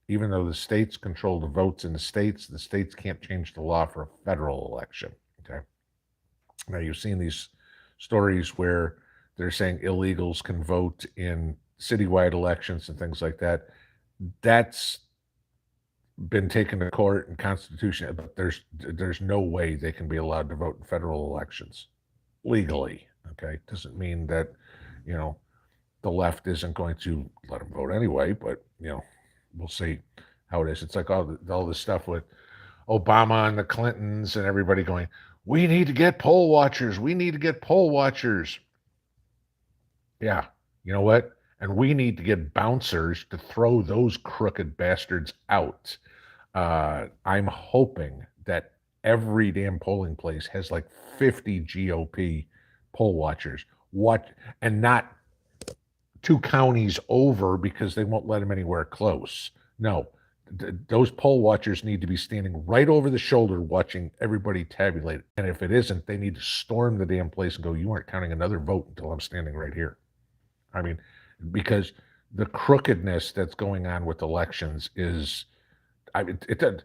even though the states control the votes in the states can't change the law for a federal election. Okay. Now you've seen these stories where they're saying illegals can vote in citywide elections and things like that. That's been taken to court and constitution, but there's no way they can be allowed to vote in federal elections legally. Okay. Doesn't mean that, the left isn't going to let them vote anyway, but we'll see how it is. It's like all this stuff with Obama and the Clintons and everybody going, "We need to get poll watchers. We need to get poll watchers." Yeah, you know what? And we need to get bouncers to throw those crooked bastards out. I'm hoping that every damn polling place has like 50 GOP poll watchers. And not 2 counties over because they won't let them anywhere close. No, those poll watchers need to be standing right over the shoulder watching everybody tabulate. And if it isn't, they need to storm the damn place and go, you aren't counting another vote until I'm standing right here. I mean, because the crookedness that's going on with elections is, I mean, it does,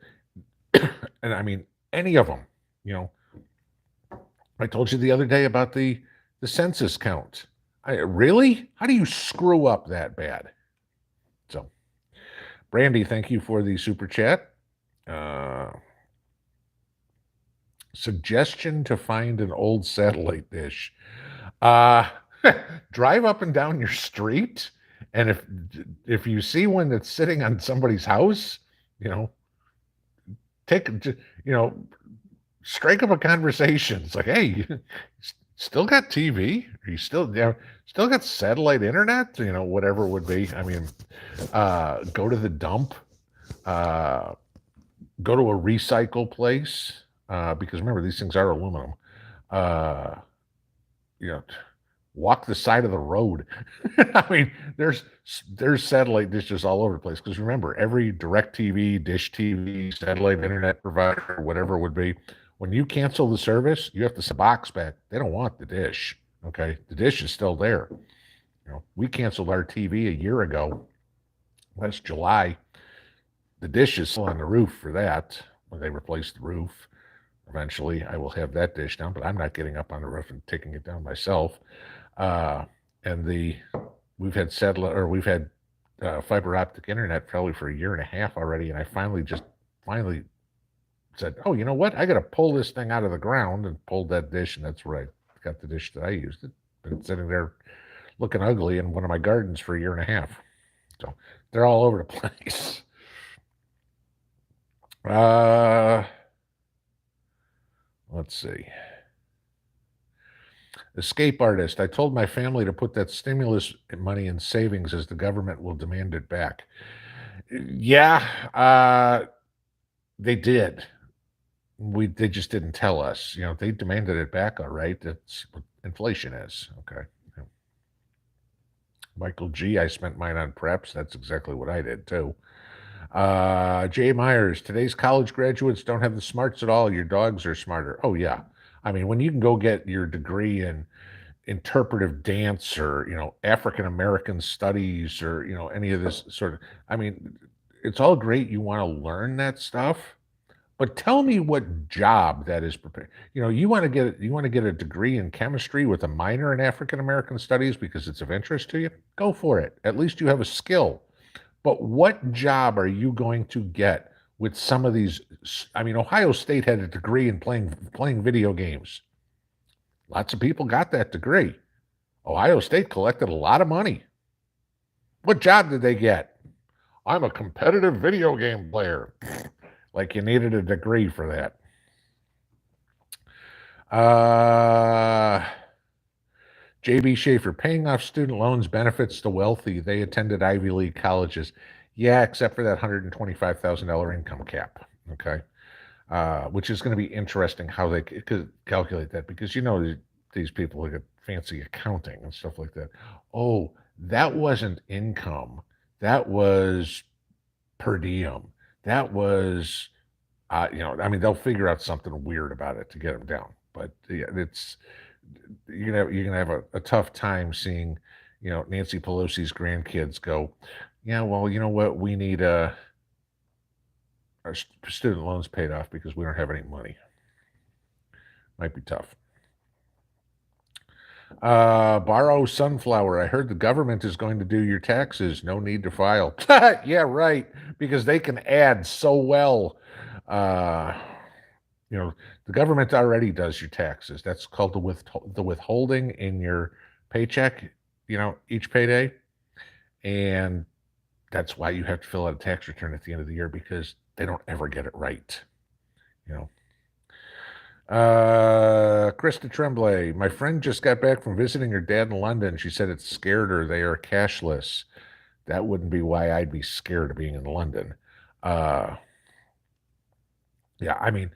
and I mean, any of them, you know, I told you the other day about the census count. Really? How do you screw up that bad? So, Brandy, thank you for the super chat. Suggestion to find an old satellite dish. Uh, drive up and down your street, and if you see one that's sitting on somebody's house, you know, take you know, strike up a conversation. It's like, hey, you still got TV? Are you still still got satellite internet? You know, whatever it would be. I mean, go to the dump. Go to a recycle place, because remember, these things are aluminum. You know, walk the side of the road. I mean, there's satellite dishes all over the place. Because remember, every DirecTV, Dish TV, satellite internet provider, whatever it would be, when you cancel the service, you have to send the box back. They don't want the dish. Okay, the dish is still there. You know, we canceled our TV a year ago, last July. The dish is still on the roof for that. When they replace the roof, eventually I will have that dish down, but I'm not getting up on the roof and taking it down myself. And we've had fiber optic internet probably for a year and a half already, and I finally said, oh, you know what? I got to pull this thing out of the ground, and pulled that dish, and that's where I got the dish that I used. It's been sitting there looking ugly in one of my gardens for a year and a half. So they're all over the place. Let's see. Escape artist. I told my family to put that stimulus money in savings as the government will demand it back. Yeah, they did. They just didn't tell us. You know, they demanded it back, all right. That's what inflation is. Okay. Yeah. Michael G. I spent mine on preps. That's exactly what I did too. Jay Myers, today's college graduates don't have the smarts at all. Your dogs are smarter. Oh yeah. I mean, when you can go get your degree in interpretive dance, or, you know, African American studies, or, you know, any of this sort of, I mean, it's all great. You want to learn that stuff, but tell me what job that is prepared. You know, you want to get a degree in chemistry with a minor in African American studies because it's of interest to you. Go for it. At least you have a skill. But what job are you going to get with some of these? I mean, Ohio State had a degree in playing video games. Lots of people got that degree. Ohio State collected a lot of money. What job did they get? I'm a competitive video game player. Like you needed a degree for that. JB Schaefer, paying off student loans benefits the wealthy. They attended Ivy League colleges. Yeah, except for that $125,000 income cap. Okay. Which is going to be interesting how they could calculate that, because, you know, these people look at fancy accounting and stuff like that. Oh, that wasn't income. That was per diem. That was, you know, I mean, they'll figure out something weird about it to get them down. But yeah, you're gonna have a tough time seeing, you know, Nancy Pelosi's grandkids go, yeah, well, you know what, we need our student loans paid off because we don't have any money. Might be tough. Borrow Sunflower. I heard the government is going to do your taxes. No need to file. Yeah, right. Because they can add so well. You know, the government already does your taxes. That's called the withholding in your paycheck, you know, each payday. And that's why you have to fill out a tax return at the end of the year, because they don't ever get it right, you know. Krista Tremblay, my friend just got back from visiting her dad in London. She said it scared her. They are cashless. That wouldn't be why I'd be scared of being in London. Yeah, I mean,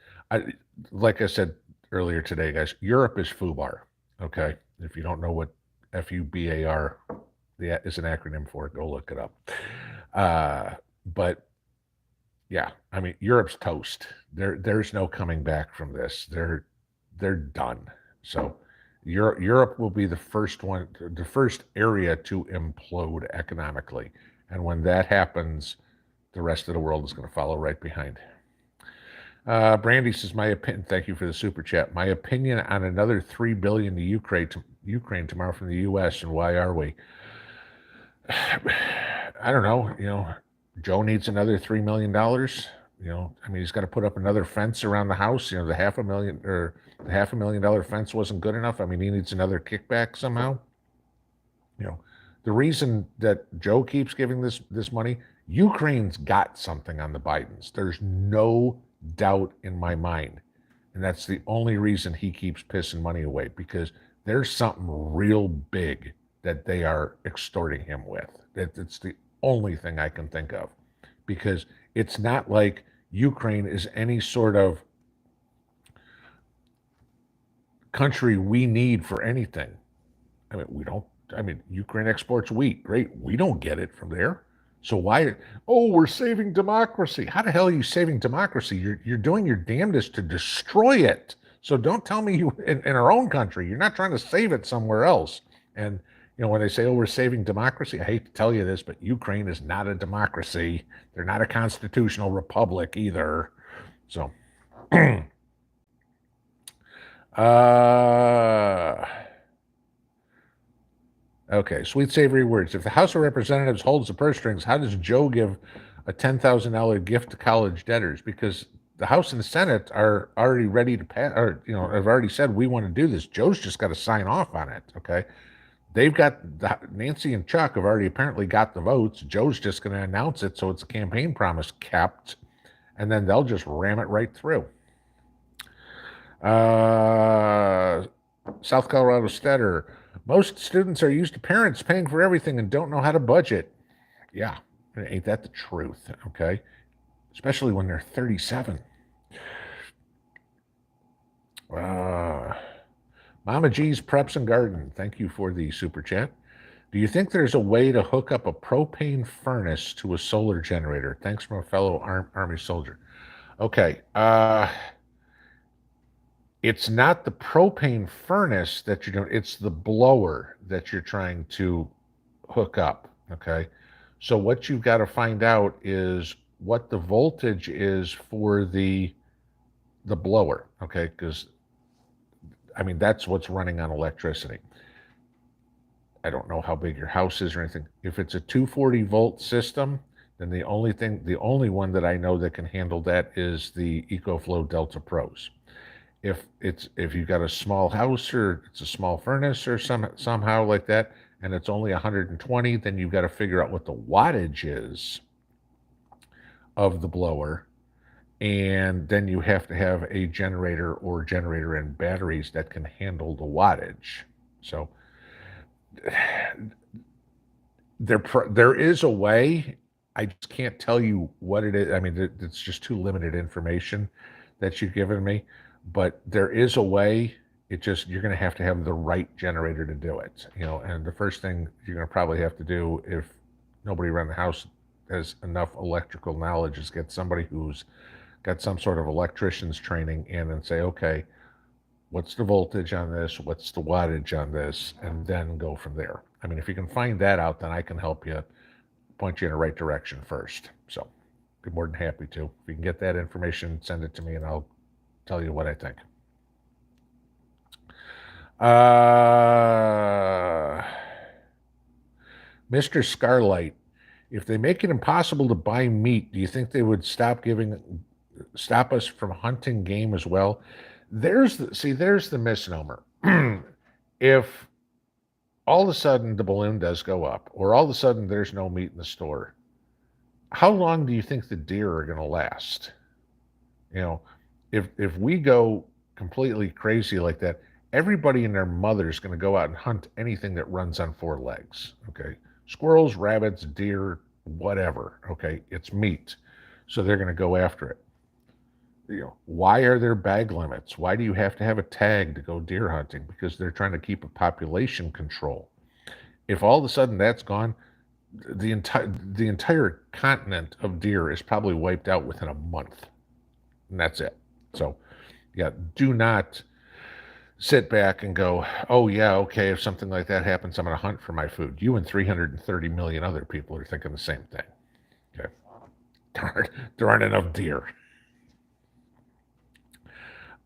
like I said earlier today, guys, Europe is FUBAR. Okay, if you don't know what FUBAR is an acronym for, go look it up. But Yeah, I mean, Europe's toast. There's no coming back from this. They're done. So Europe will be the first one, the first area to implode economically. And when that happens, the rest of the world is going to follow right behind. Brandy says, "My opinion." Thank you for the super chat. My opinion on another $3 billion to Ukraine tomorrow from the U.S. and why are we? I don't know. Joe needs another $3 million. I mean, he's got to put up another fence around the house. The $500,000 fence wasn't good enough. I mean, he needs another kickback somehow. The reason that Joe keeps giving this money, Ukraine's got something on the Bidens. There's no doubt in my mind. And that's the only reason he keeps pissing money away, because there's something real big that they are extorting him with. It's the only thing I can think of, because it's not like Ukraine is any sort of country we need for anything. I mean, we don't. I mean, Ukraine exports wheat. Great. We don't get it from there. So why? Oh, we're saving democracy. How the hell are you saving democracy? You're doing your damnedest to destroy it. So don't tell me you in our own country. You're not trying to save it somewhere else. And when they say, "Oh, we're saving democracy," I hate to tell you this, but Ukraine is not a democracy. They're not a constitutional republic either. So, okay, sweet savory words. If the House of Representatives holds the purse strings, how does Joe give a $10,000 gift to college debtors? Because the House and the Senate are already ready to pass, or have already said we want to do this. Joe's just got to sign off on it. Okay, they've got Nancy and Chuck have already apparently got the votes. Joe's just going to announce it, so it's a campaign promise kept, and then they'll just ram it right through. South Colorado Stetter. Most students are used to parents paying for everything and don't know how to budget. Yeah, ain't that the truth? Okay, especially when they're 37. Mama G's Preps and Garden. Thank you for the super chat. Do you think there's a way to hook up a propane furnace to a solar generator? Thanks from a fellow Army soldier. Okay. It's not the propane furnace that you're doing, it's the blower that you're trying to hook up, okay? So what you've got to find out is what the voltage is for the blower, okay? Because, I mean, that's what's running on electricity. I don't know how big your house is or anything. If it's a 240 volt system, then the only one that I know that can handle that is the EcoFlow Delta Pros. If you've got a small house or it's a small furnace or somehow like that, and it's only 120, then you've got to figure out what the wattage is of the blower, and then you have to have a generator or generator and batteries that can handle the wattage. So there is a way. I just can't tell you what it is. I mean, it's just too limited information that you've given me. But there is a way. You're going to have the right generator to do it, and the first thing you're going to probably have to do, if nobody around the house has enough electrical knowledge, is get somebody who's got some sort of electrician's training in and say, okay, what's the voltage on this? What's the wattage on this? And then go from there. I mean, if you can find that out, then I can help you, point you in the right direction first. So I'd be more than happy to. If you can get that information, send it to me and I'll tell you what I think. Mr. Scarlight, if they make it impossible to buy meat, do you think they would stop us from hunting game as well? There's the misnomer. If all of a sudden the balloon does go up, or all of a sudden there's no meat in the store, how long do you think the deer are going to last? If we go completely crazy like that, everybody and their mother is going to go out and hunt anything that runs on four legs, okay? Squirrels, rabbits, deer, whatever, okay? It's meat. So they're going to go after it. Why are there bag limits? Why do you have to have a tag to go deer hunting? Because they're trying to keep a population control. If all of a sudden that's gone, the entire continent of deer is probably wiped out within a month, and that's it. So, yeah, do not sit back and go, oh yeah, okay, if something like that happens, I'm going to hunt for my food. You and 330 million other people are thinking the same thing. Okay, there aren't enough deer.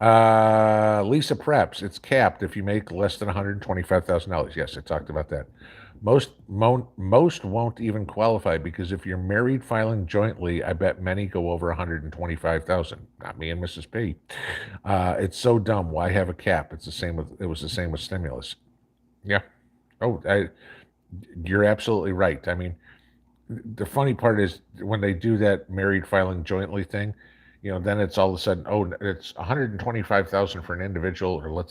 Lisa Preps, it's capped if you make less than $125,000. Yes, I talked about that. Most won't even qualify because if you're married filing jointly, I bet many go over 125,000. Not me and Mrs. P. It's so dumb. Why have a cap? It was the same with stimulus. Yeah. Oh, you're absolutely right. I mean, the funny part is when they do that married filing jointly thing, then it's all of a sudden, oh, it's 125,000 for an individual, or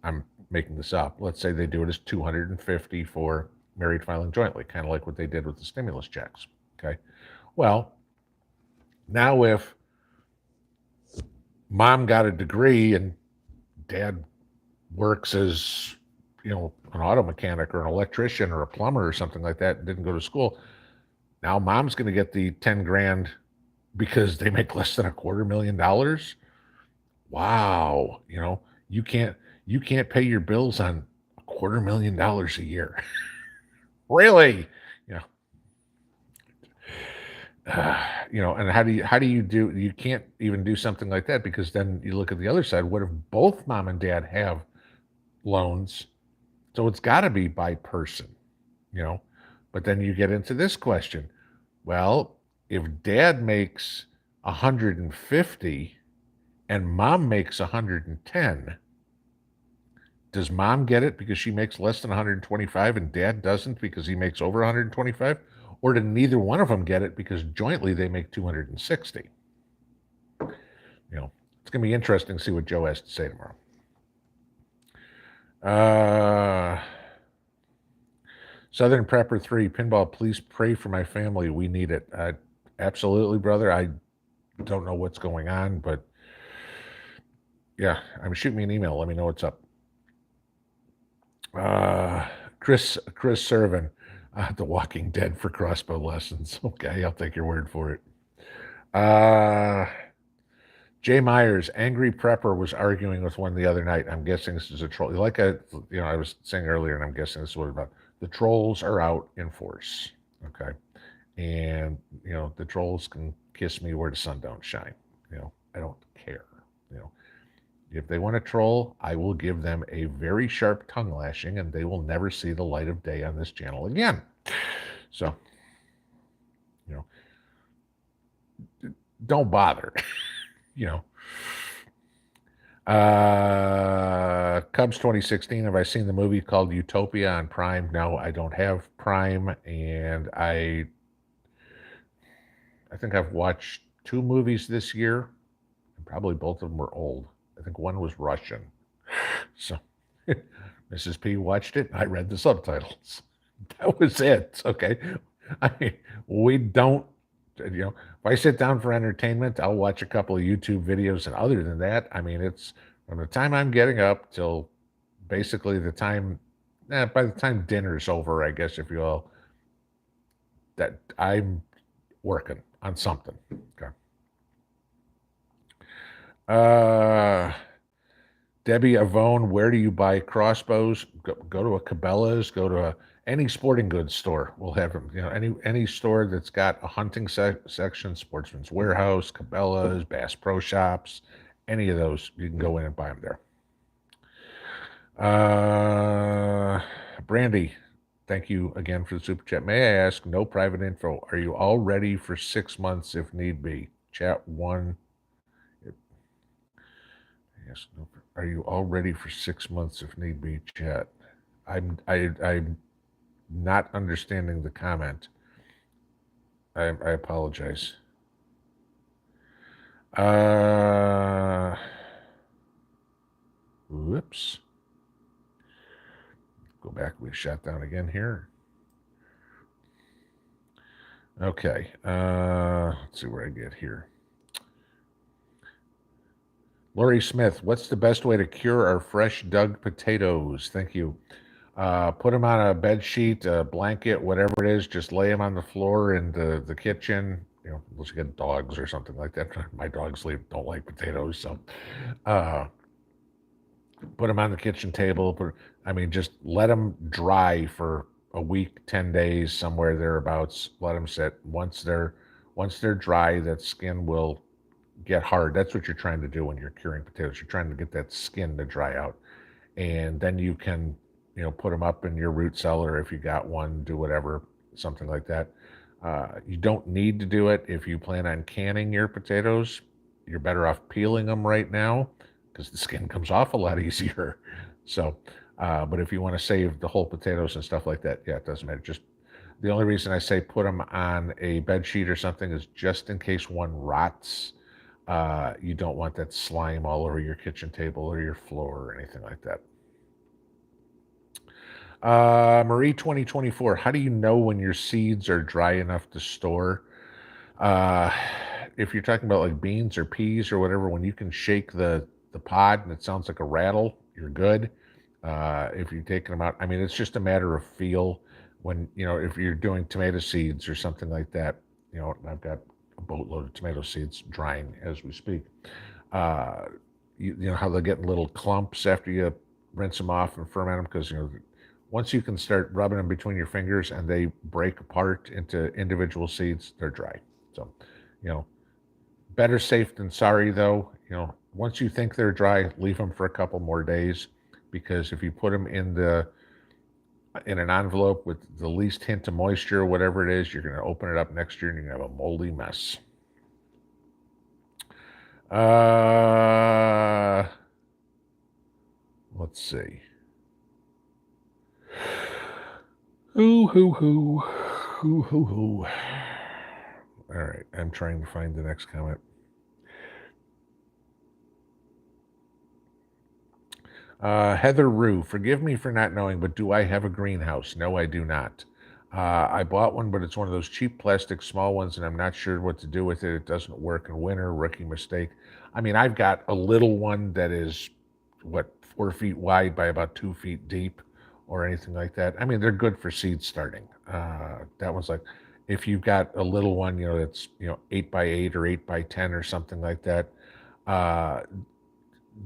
I'm making this up. Let's say they do it as 250 for married filing jointly, kind of like what they did with the stimulus checks. Okay. Well, now if mom got a degree and dad works as, an auto mechanic or an electrician or a plumber or something like that and didn't go to school, now mom's going to get the 10 grand because they make less than $250,000. Wow. You can't pay your bills on $250,000 a year. Really? You and you can't even do something like that because then you look at the other side. What if both mom and dad have loans? So it's got to be by person, but then you get into this question. Well, if dad makes 150 and mom makes 110, does mom get it because she makes less than 125 and dad doesn't because he makes over 125? Or did neither one of them get it because jointly they make 260? It's going to be interesting to see what Joe has to say tomorrow. Southern Prepper 3, Pinball, please pray for my family. We need it. Absolutely, brother. I don't know what's going on, but yeah, shoot me an email. Let me know what's up. Chris Servin, The Walking Dead for crossbow lessons. Okay, I'll take your word for it. Jay Myers, Angry Prepper, was arguing with one the other night. I'm guessing this is a troll. Like I was saying earlier, and I'm guessing this is what it's about. The trolls are out in force. Okay. And, the trolls can kiss me where the sun don't shine. I don't care. If they want to troll, I will give them a very sharp tongue lashing and they will never see the light of day on this channel again. So, don't bother. Cubs 2016. Have I seen the movie called Utopia on Prime? No, I don't have Prime, and I think I've watched 2 movies this year, and probably both of them were old. I think one was Russian. So Mrs. P watched it. I read the subtitles. That was it. Okay. We don't, if I sit down for entertainment, I'll watch a couple of YouTube videos. And other than that, it's from the time I'm getting up till basically the time, by the time dinner's over, I guess, if you will, that I'm working on something. Okay. Debbie Avone, where do you buy crossbows? Go to a Cabela's, go to any sporting goods store. We'll have them. Any store that's got a hunting section, Sportsman's Warehouse, Cabela's, Bass Pro Shops, any of those, you can go in and buy them there. Brandy, thank you again for the super chat. May I ask, no private info, are you all ready for 6 months if need be? Chat 1. Yes, no. Are you all ready for 6 months if need be, chat? I'm not understanding the comment. I apologize. Whoops. Go back. We shot down again here. Okay. Let's see where I get here. Lori Smith, what's the best way to cure our fresh dug potatoes? Thank you. Put them on a bed sheet, a blanket, whatever it is. Just lay them on the floor in the kitchen. Unless you get dogs or something like that. My dogs don't like potatoes, so uh, put them on the kitchen table. Just let them dry for a week, 10 days, somewhere thereabouts. Let them sit. Once they're dry, that skin will get hard. That's what you're trying to do when you're curing potatoes. You're trying to get that skin to dry out, and then you can, put them up in your root cellar if you got one. Do whatever, something like that. You don't need to do it if you plan on canning your potatoes. You're better off peeling them right now because the skin comes off a lot easier. So, but if you want to save the whole potatoes and stuff like that, yeah, it doesn't matter. Just the only reason I say put them on a bed sheet or something is just in case one rots. You don't want that slime all over your kitchen table or your floor or anything like that. Marie 2024, how do you know when your seeds are dry enough to store? Uh, if you're talking about like beans or peas or whatever, when you can shake the pod and it sounds like a rattle, you're good. If you're taking them out, it's just a matter of feel. When, if you're doing tomato seeds or something like that, I've got a boatload of tomato seeds drying as we speak. You know how they'll get in little clumps after you rinse them off and ferment them, because once you can start rubbing them between your fingers and they break apart into individual seeds, they're dry. So, better safe than sorry, though. Once you think they're dry, leave them for a couple more days, because if you put them in an envelope with the least hint of moisture or whatever it is, you're going to open it up next year and you're going to have a moldy mess. Let's see. Hoo. All right, I'm trying to find the next comment. Heather Rue, forgive me for not knowing, but do I have a greenhouse? No, I do not. I bought one, but it's one of those cheap plastic small ones, and I'm not sure what to do with it. It doesn't work in winter. Rookie mistake. I've got a little one that is, 4 feet wide by about 2 feet deep, or anything like that. They're good for seed starting. That one's like, if you've got a little one, that's 8x8 or 8x10 or something like that.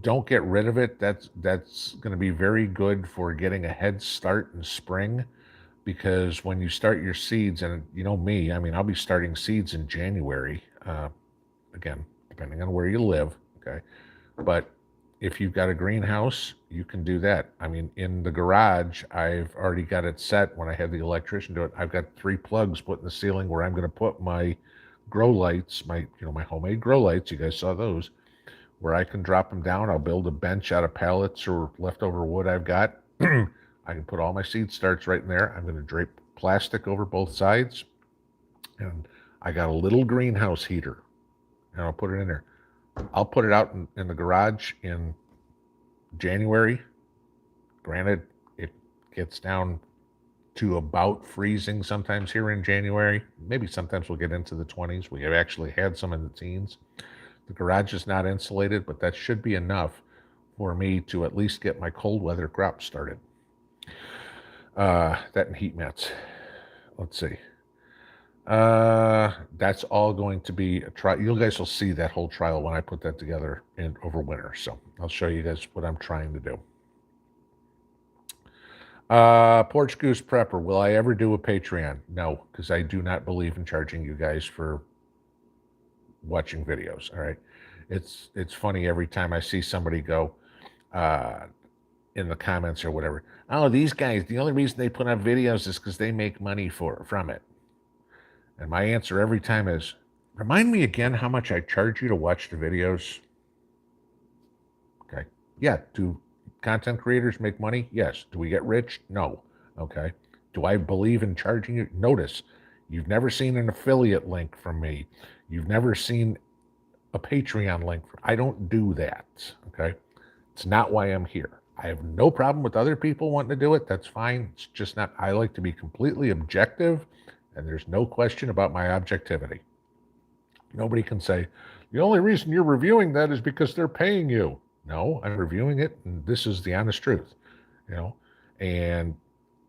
Don't get rid of it. That's going to be very good for getting a head start in spring, because when you start your seeds, and me, I'll be starting seeds in January, again, depending on where you live, okay? But if you've got a greenhouse, you can do that. In the garage, I've already got it set. When I had the electrician do it, I've got 3 plugs put in the ceiling where I'm going to put my grow lights, my homemade grow lights. You guys saw those, where I can drop them down. I'll build a bench out of pallets or leftover wood I've got. I can put all my seed starts right in there. I'm going to drape plastic over both sides, and I got a little greenhouse heater, and I'll put it in there. I'll put it out in the garage in January. Granted, it gets down to about freezing sometimes here in January. Maybe sometimes we'll get into the 20s. We have actually had some in the teens. The garage is not insulated, but that should be enough for me to at least get my cold weather crop started. That and heat mats. Let's see. That's all going to be a trial. You guys will see that whole trial when I put that together over winter. So I'll show you guys what I'm trying to do. Porch Goose Prepper, will I ever do a Patreon? No, because I do not believe in charging you guys for watching videos. All right. It's funny every time I see somebody go in the comments or whatever, oh, these guys, the only reason they put out videos is because they make money from it. And my answer every time is, remind me again how much I charge you to watch the videos. Okay. Yeah. Do content creators make money? Yes. Do we get rich? No. Okay. Do I believe in charging you? Notice, you've never seen an affiliate link from me. You've never seen a Patreon link. I don't do that. Okay. It's not why I'm here. I have no problem with other people wanting to do it. That's fine. It's just not, I like to be completely objective, and there's no question about my objectivity. Nobody can say, the only reason you're reviewing that is because they're paying you. No, I'm reviewing it, and this is the honest truth, And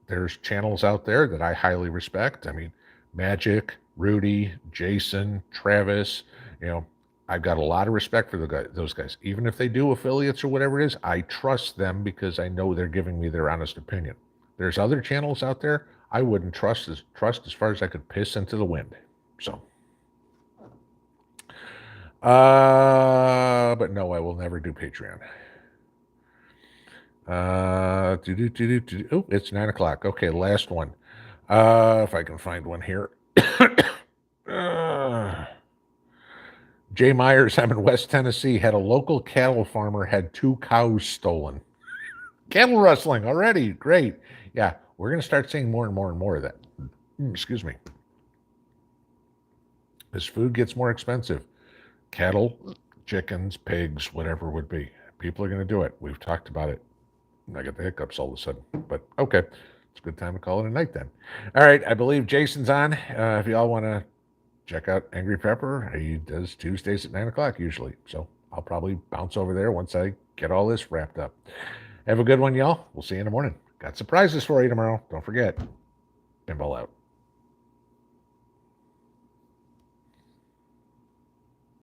there's channels out there that I highly respect. I mean, Magic, Rudy, Jason, Travis, you know, I've got a lot of respect for those guys. Even if they do affiliates or whatever it is, I trust them because I know they're giving me their honest opinion. There's other channels out there I wouldn't trust as far as I could piss into the wind. So, but no, I will never do Patreon. Oh, it's 9 o'clock. Okay, last one. If I can find one here. Jay Myers, I'm in West Tennessee, had a local cattle farmer had 2 cows stolen. Cattle rustling already. Great. Yeah, we're going to start seeing more and more and more of that. Excuse me. As food gets more expensive, cattle, chickens, pigs, whatever it would be, people are going to do it. We've talked about it. I got the hiccups all of a sudden, but okay. It's a good time to call it a night then. All right, I believe Jason's on. If y'all want to check out Angry Pepper, he does Tuesdays at 9 o'clock usually. So I'll probably bounce over there once I get all this wrapped up. Have a good one, y'all. We'll see you in the morning. Got surprises for you tomorrow. Don't forget. Pinball out.